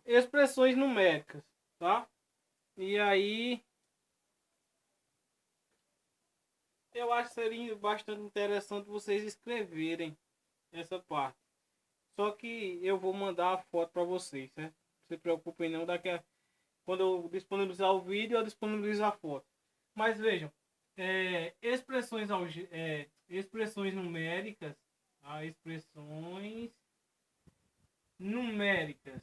expressões numéricas, tá? E aí eu acho que seria bastante interessante vocês escreverem essa parte. Só que eu vou mandar a foto para vocês, certo? Não se preocupem não, quando eu disponibilizar o vídeo, eu disponibilizo a foto. Mas vejam, expressões numéricas, expressões numéricas,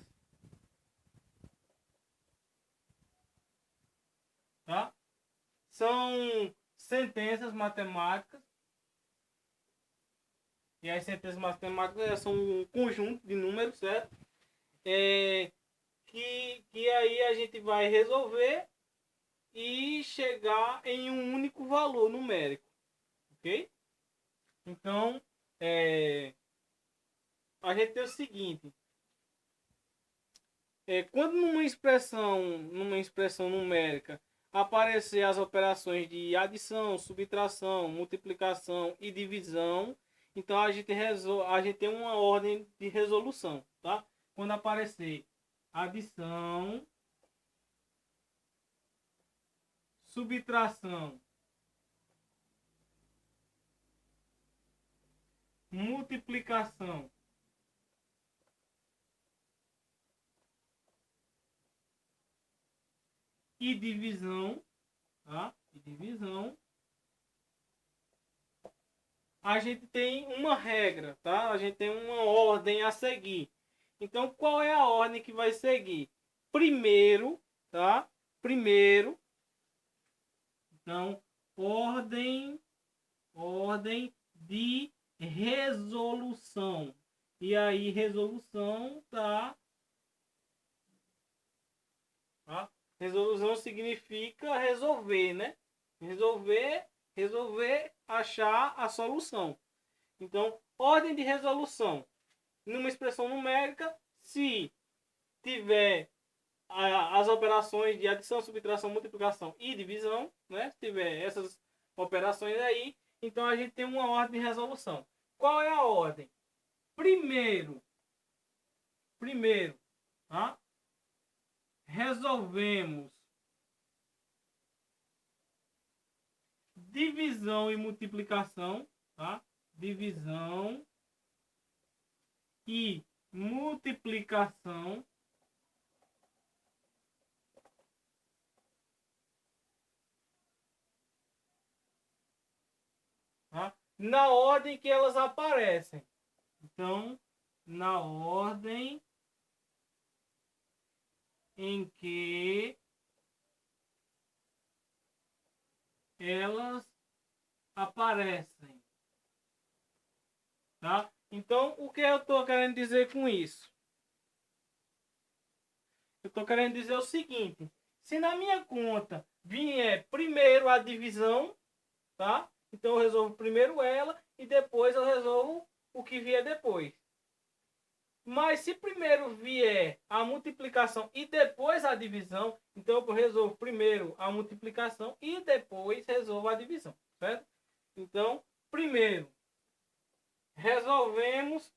tá? São sentenças matemáticas. E as sentenças matemáticas são um conjunto de números, certo? Que aí a gente vai resolver e chegar em um único valor numérico, ok? Então, a gente tem o seguinte: quando numa expressão numérica aparecer as operações de adição, subtração, multiplicação e divisão, então a gente tem uma ordem de resolução, tá? Quando aparecer adição, subtração, multiplicação e divisão, tá? E divisão, a gente tem uma regra, tá? A gente tem uma ordem a seguir. Então, qual é a ordem que vai seguir? Primeiro, tá? Primeiro, então, ordem de resolução. E aí, resolução, tá? Resolução significa resolver, né? Resolver, achar a solução. Então, ordem de resolução. Numa expressão numérica, se tiver as operações de adição, subtração, multiplicação e divisão, né? Se tiver essas operações aí, então a gente tem uma ordem de resolução. Qual é a ordem? Primeiro, tá? Resolvemos divisão e multiplicação, tá? Divisão e multiplicação tá? Na ordem que elas aparecem. Então, na ordem em que elas aparecem, tá? Então, o que eu estou querendo dizer com isso? Eu estou querendo dizer o seguinte: se na minha conta vier primeiro a divisão, tá? Então eu resolvo primeiro ela e depois eu resolvo o que vier depois. Mas se primeiro vier a multiplicação e depois a divisão, então eu resolvo primeiro a multiplicação e depois resolvo a divisão, certo? Então, primeiro resolvemos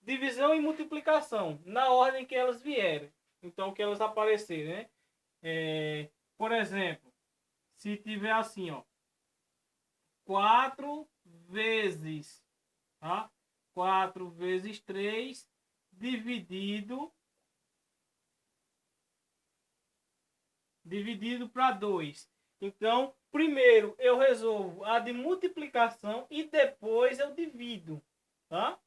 divisão e multiplicação na ordem que elas vierem. Então, que elas aparecerem, né? Por exemplo, se tiver assim, ó, 4 vezes, tá? 4 vezes 3 dividido para 2. Então, primeiro eu resolvo a de multiplicação e depois eu divido, tá?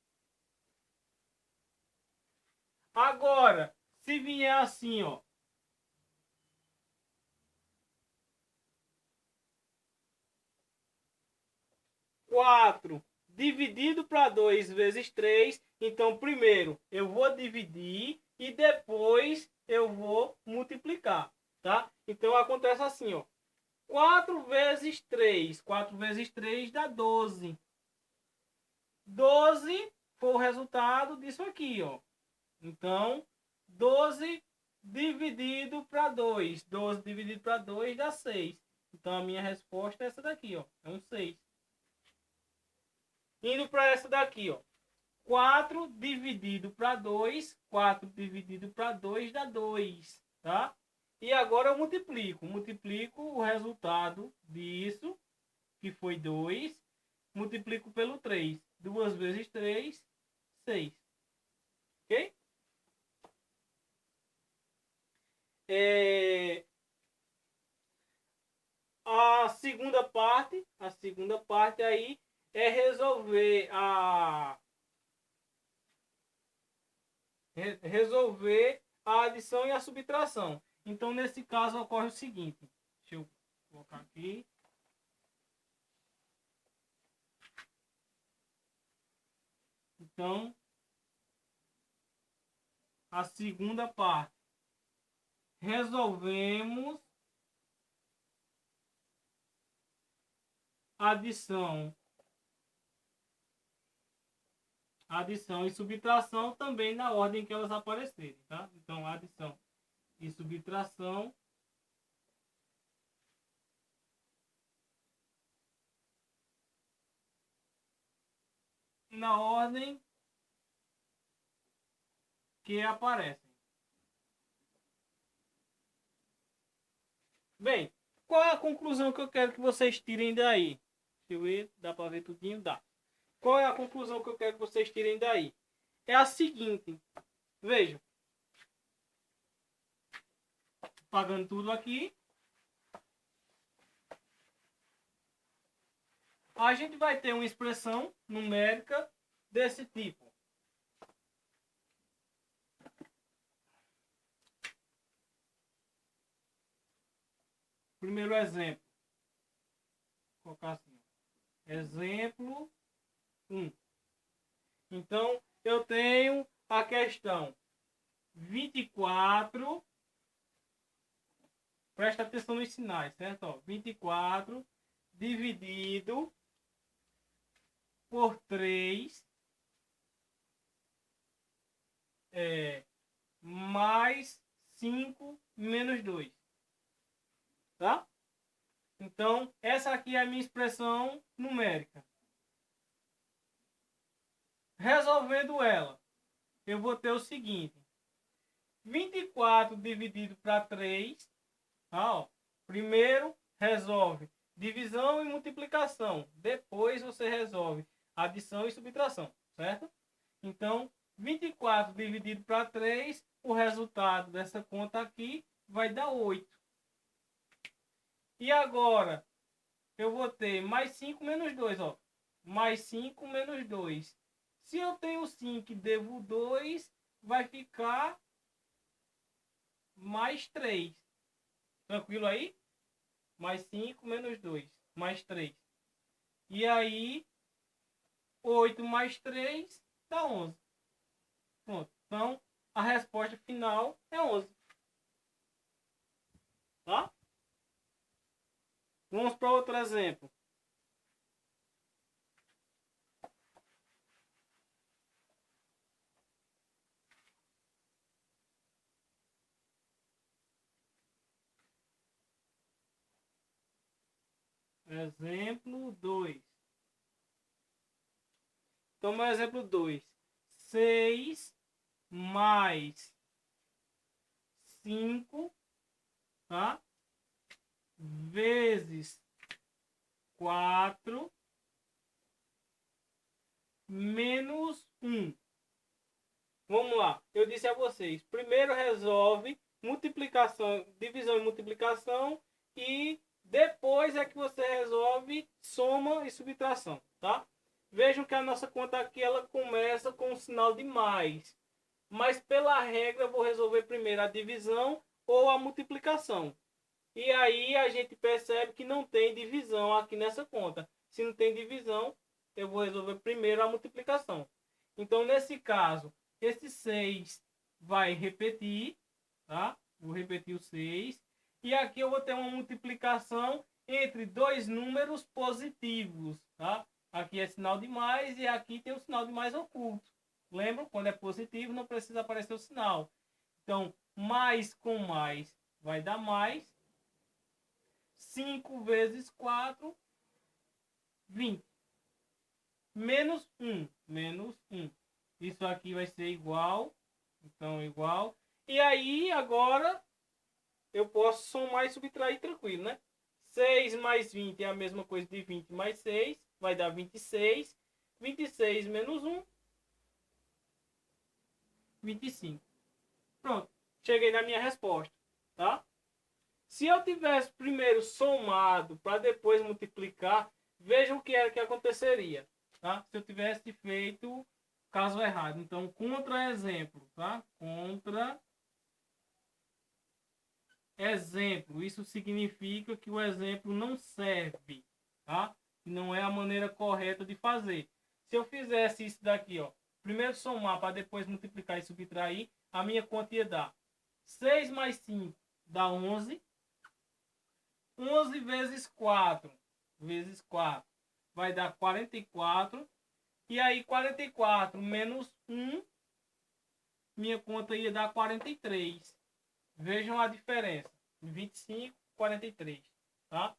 Agora, se vier assim, ó, 4 dividido para 2 vezes 3, então primeiro eu vou dividir e depois eu vou multiplicar, tá? Então acontece assim, ó. 4 vezes 3, 4 vezes 3 dá 12. 12 foi o resultado disso aqui, ó. Então, 12 dividido para 2. 12 dividido para 2 dá 6. Então, a minha resposta é essa daqui, ó. É um 6. Indo para essa daqui, ó. 4 dividido para 2, 4 dividido para 2 dá 2, tá? E agora eu multiplico o resultado disso, que foi 2, multiplico pelo 3. 2 vezes 3, 6. Ok? A segunda parte aí é resolver a adição e a subtração. Então, nesse caso, ocorre o seguinte. Deixa eu colocar aqui. Então, a segunda parte. Resolvemos adição e subtração também na ordem que elas aparecerem, tá? Então, adição e subtração na ordem que aparecem. Bem, qual é a conclusão que eu quero que vocês tirem daí? Deixa eu ver, dá para ver tudinho? Dá. Qual é a conclusão que eu quero que vocês tirem daí? É a seguinte. Vejam. Pagando tudo aqui. A gente vai ter uma expressão numérica desse tipo. Primeiro exemplo. Vou colocar assim. Exemplo 1. Então, eu tenho a questão 24. Presta atenção nos sinais, certo? Ó, 24 dividido por 3 mais 5 menos 2. Tá? Então, essa aqui é a minha expressão numérica. Resolvendo ela, eu vou ter o seguinte. 24 dividido para 3. Tá, ó. Primeiro, resolve divisão e multiplicação. Depois, você resolve adição e subtração. Certo? Então, 24 dividido para 3, o resultado dessa conta aqui vai dar 8. E agora, eu vou ter mais 5 menos 2, ó. Mais 5 menos 2. Se eu tenho 5 e devo 2, vai ficar mais 3. Tranquilo aí? Mais 5 menos 2, mais 3. E aí, 8 mais 3 dá 11. Pronto. Então, a resposta final é 11. Tá? Vamos para outro exemplo. Exemplo 2. Toma o exemplo 2. 6 mais 5, tá? Vezes 4 menos 1. Vamos lá. Eu disse a vocês. Primeiro resolve multiplicação, divisão e multiplicação. E depois é que você resolve soma e subtração, tá? Vejam que a nossa conta aqui ela começa com o sinal de mais. Mas pela regra eu vou resolver primeiro a divisão ou a multiplicação. E aí a gente percebe que não tem divisão aqui nessa conta. Se não tem divisão, eu vou resolver primeiro a multiplicação. Então, nesse caso, esse 6 vai repetir, tá? Vou repetir o 6. E aqui eu vou ter uma multiplicação entre dois números positivos, tá? Aqui é sinal de mais e aqui tem o sinal de mais oculto. Lembram? Quando é positivo, não precisa aparecer o sinal. Então, mais com mais vai dar mais. 5 vezes 4, 20. Menos 1. Menos 1. Isso aqui vai ser igual. Então, igual. E aí, agora, eu posso somar e subtrair tranquilo, né? 6 mais 20 é a mesma coisa de 20 mais 6. Vai dar 26. 26 menos 1. 25. Pronto. Cheguei na minha resposta. Tá? Se eu tivesse primeiro somado para depois multiplicar, veja o que era que aconteceria. Tá? Se eu tivesse feito caso errado. Então, contra-exemplo. Tá? Contra-exemplo. Isso significa que o exemplo não serve. Tá? E não é a maneira correta de fazer. Se eu fizesse isso daqui, ó, primeiro somar para depois multiplicar e subtrair, a minha conta ia dar 6 mais 5 dá 11. 11 vezes 4 vai dar 44. E aí 44 menos 1, minha conta ia dar 43. Vejam a diferença. 25, 43. Tá?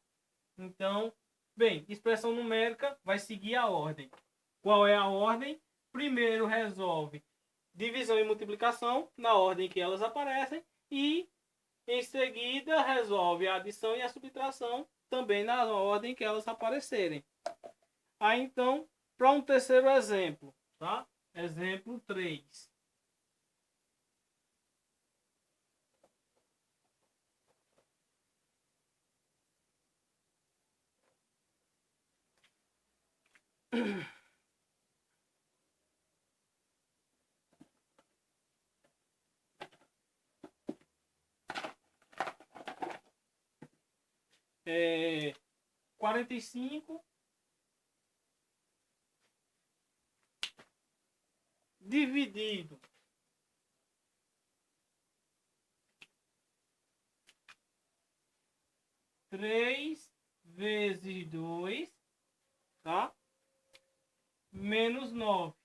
Então, bem, expressão numérica vai seguir a ordem. Qual é a ordem? Primeiro resolve divisão e multiplicação na ordem que elas aparecem e em seguida resolve a adição e a subtração também na ordem que elas aparecerem. Aí então, para um terceiro exemplo, tá? Exemplo 3. É 45 dividido 3 vezes 2, tá? Menos 9.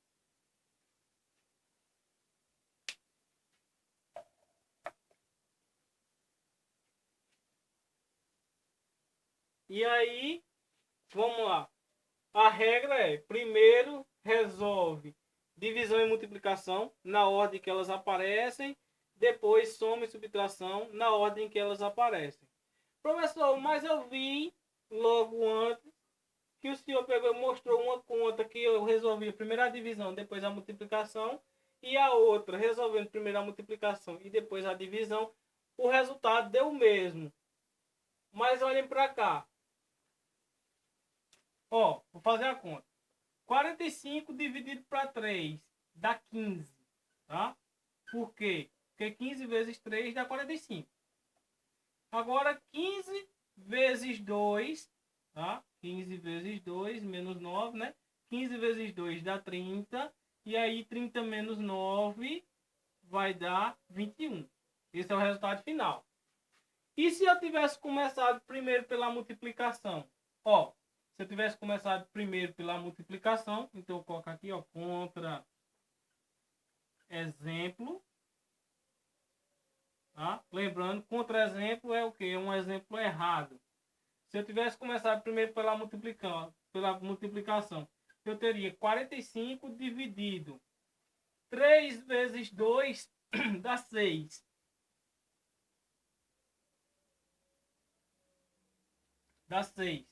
E aí, vamos lá. A regra é, primeiro resolve divisão e multiplicação na ordem que elas aparecem, depois soma e subtração na ordem que elas aparecem. Professor, mas eu vi logo antes que o senhor pegou e mostrou uma conta que eu resolvi primeiro a divisão, depois a multiplicação, e a outra resolvendo primeiro a multiplicação e depois a divisão, o resultado deu o mesmo. Mas olhem para cá. Ó, vou fazer a conta. 45 dividido para 3 dá 15, tá? Por quê? Porque 15 vezes 3 dá 45. Agora 15 vezes 2, tá? 15 vezes 2 menos 9, né? 15 vezes 2 dá 30. E aí 30 menos 9 vai dar 21. Esse é o resultado final. E se eu tivesse começado primeiro pela multiplicação? Ó, se eu tivesse começado primeiro pela multiplicação, então eu coloco aqui, ó, contra exemplo. Tá? Lembrando, contra-exemplo é o quê? É um exemplo errado. Se eu tivesse começado primeiro pela multiplicação, eu teria 45 dividido 3 vezes 2 dá 6. Dá 6.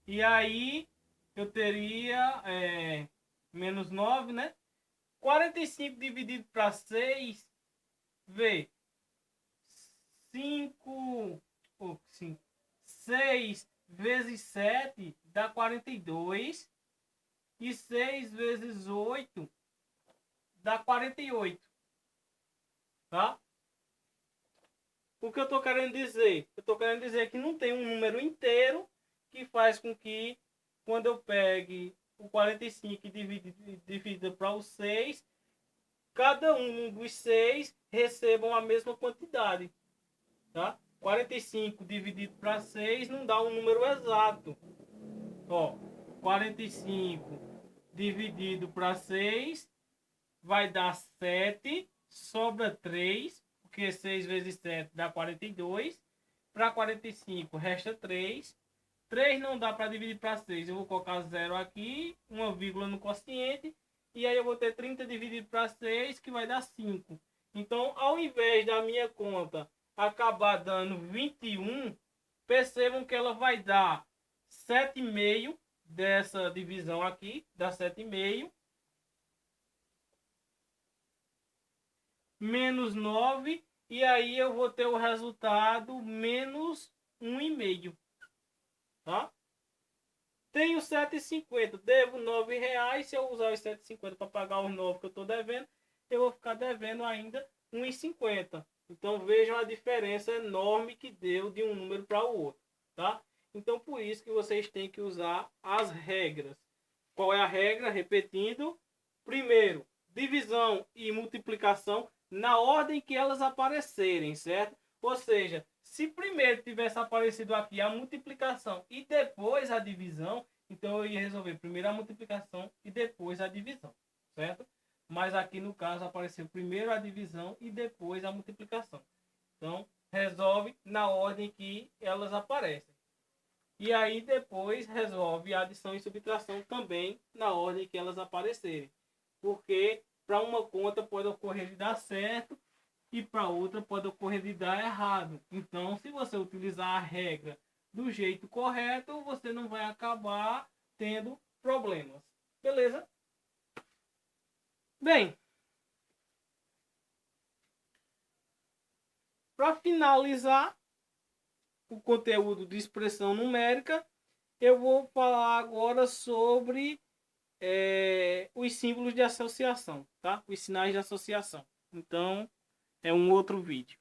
E aí eu teria menos 9, né? 45 dividido para 6, vê, 5, 6 vezes 7 dá 42. E 6 vezes 8 dá 48. Tá? O que eu estou querendo dizer? Eu estou querendo dizer que não tem um número inteiro que faz com que, quando eu pegue o 45 e divida para o 6, cada um dos 6 recebam a mesma quantidade. Tá? 45 dividido para 6 não dá um número exato. Ó, 45 dividido para 6 vai dar 7, sobra 3, porque 6 vezes 7 dá 42. Para 45 resta 3. 3 não dá para dividir para 6. Eu vou colocar 0 aqui, uma vírgula no quociente. e aí eu vou ter 30 dividido para 6, que vai dar 5. Então, ao invés da minha conta acabar dando 21, percebam que ela vai dar 7,5 dessa divisão aqui, dá 7,5, menos 9, e aí eu vou ter o resultado menos 1,5, tá? Tenho 7,50, devo R$ 9. Se eu usar os 7,50 para pagar os 9 que eu estou devendo, eu vou ficar devendo ainda 1,50. Então vejam a diferença enorme que deu de um número para o outro, tá? Então por isso que vocês têm que usar as regras. Qual é a regra? Repetindo. Primeiro, divisão e multiplicação na ordem que elas aparecerem, certo? Ou seja, se primeiro tivesse aparecido aqui a multiplicação e depois a divisão, então eu ia resolver primeiro a multiplicação e depois a divisão, certo? Mas aqui no caso apareceu primeiro a divisão e depois a multiplicação. Então resolve na ordem que elas aparecem. E aí depois resolve a adição e subtração também na ordem que elas aparecerem. Porque para uma conta pode ocorrer de dar certo e para outra pode ocorrer de dar errado. Então, se você utilizar a regra do jeito correto, você não vai acabar tendo problemas. Beleza? Bem, para finalizar o conteúdo de expressão numérica, eu vou falar agora sobre os símbolos de associação, tá? Os sinais de associação. Então, é um outro vídeo.